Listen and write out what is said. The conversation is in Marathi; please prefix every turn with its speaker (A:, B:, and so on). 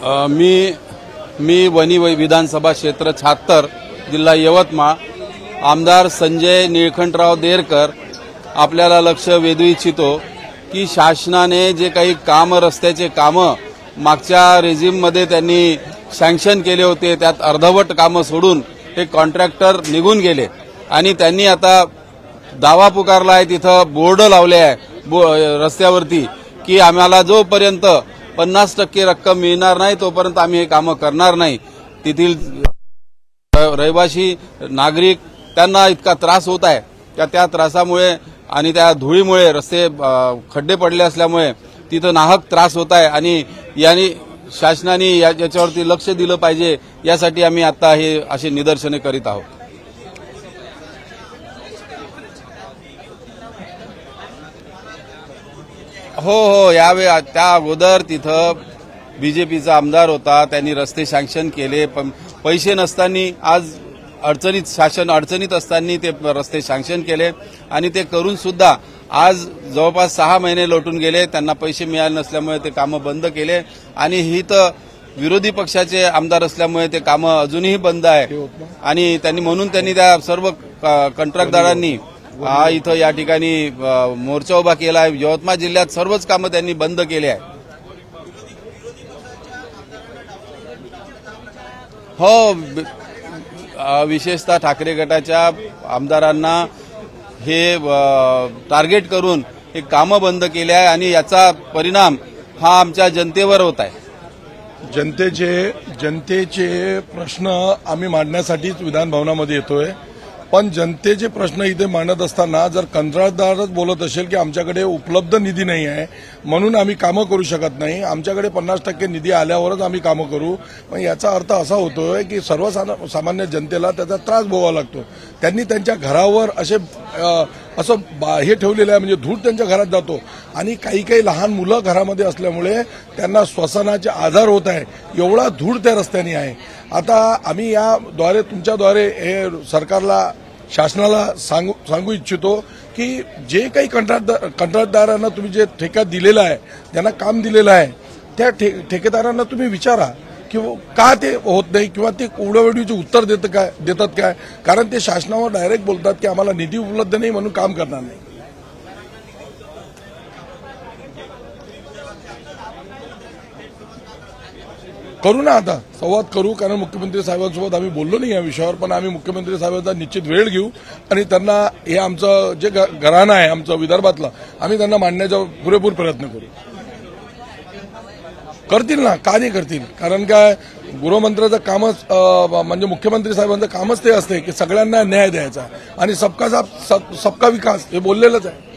A: मी वणी विधानसभा क्षेत्र 76 जिल्हा यवतमाळ आमदार संजय निळकंठराव देरकर आपल्याला लक्ष वेधू इच्छितो की शासनाने जे काही रस्त्याचे कामं मागच्या रेजिममध्ये त्यांनी सँक्शन केले होते त्यात अर्धवट कामं सोडून हे कॉन्ट्रॅक्टर निघून गेले आणि त्यांनी आता दावा पुकारला आहे, तिथं बोर्ड लावले आहे रस्त्यावरती की आम्हाला जोपर्यंत 50% रक्कम मिळणार नाही तोपर्यंत आम्ही हे कामं करणार नाही। तेथील रहिवासी नागरिक त्यांना इतका त्रास होत आहे की त्या त्रासामुळे आणि त्या धुळीमुळे रस्ते खड्डे पडले असल्यामुळे तिथं नाहक त्रास होत आहे आणि यांनी शासनाने याच्यावरती लक्ष दिलं पाहिजे यासाठी आम्ही आता हे असे निदर्शने करीत आहोत। हो यावेळी त्या अगोदर तिथं बीजेपीचा आमदार होता, त्यांनी रस्ते सँक्शन केले पण पैसे नसताना आज शासन अडचणीत असताना ते रस्ते सँक्शन केले आणि ते करून सुद्धा आज जवळपास 6 महिने लोटून गेले, त्यांना पैसे मिळाले नसल्यामुळे ते कामं बंद केले आणि ही तर विरोधी पक्षाचे आमदार असल्यामुळे ते कामं अजूनही बंद आहे आणि म्हणून त्यांनी त्या सर्व कंत्राटदारांनी इथं या ठिकाणी मोर्चा उभा केला आहे। यवतमाळ जिल्ह्यात सर्वच कामं त्यांनी बंद केले आहे। हो विशेषतः ठाकरे गटाच्या आमदारांना हे टार्गेट करून हे कामं बंद केले आहे आणि याचा परिणाम हा आमच्या जनतेवर होत आहे।
B: जनतेचे प्रश्न आम्ही मांडण्यासाठीच विधान भवनामध्ये येतोय, पण जनतेचे प्रश्न इथे मांडत असताना जर कंत्राटदारच बोलत असेल की आमच्याकडे उपलब्ध निधी नाही आहे म्हणून आम्ही कामं करू शकत नाही, आमच्याकडे 50% निधी आल्यावरच आम्ही कामं करू, पण याचा अर्थ असा होतोय की सर्वसामान्य जनतेला त्याचा त्रास भोगावा लागतो। त्यांनी त्यांच्या घरावर असं हे ठेवलेलं आहे, म्हणजे धूळ त्यांच्या घरात जातो आणि काही लहान मुलं घरामध्ये असल्यामुळे त्यांना श्वसनाचे आजार होत आहे, एवढा धूळ त्या रस्त्याने आहे। आता आम्ही याद्वारे तुमच्याद्वारे हे सरकारला शासनाला सांगू इच्छितो की जे काही कंत्राटदारांना तुम्ही जे ठेका दिलेला आहे, ज्यांना काम दिलेलं आहे त्या ठेकेदारांना तुम्ही विचारा की का ते होत नाही किंवा ते उडवडीचे उत्तर देतात काय, कारण ते शासनावर डायरेक्ट बोलतात की आम्हाला निधी उपलब्ध नाही म्हणून काम करणार नाही। करू ना, आता संवाद करू, कारण मुख्यमंत्री साहेबांसोबत आम्ही बोललो नाही या विषयावर, पण आम्ही मुख्यमंत्री साहेबांचा निश्चित वेळ घेऊ आणि त्यांना हे आमचं जे घराणं आहे आमचं विदर्भातलं आम्ही त्यांना मांडण्याचा पुरेपूर प्रयत्न करू। करतील ना, का नाही करतील, कारण काय गृहमंत्र्याचं कामच म्हणजे मुख्यमंत्री साहेबांचं कामच ते असते की सगळ्यांना न्याय द्यायचा आणि सबका साथ सबका विकास हे बोललेलंच आहे।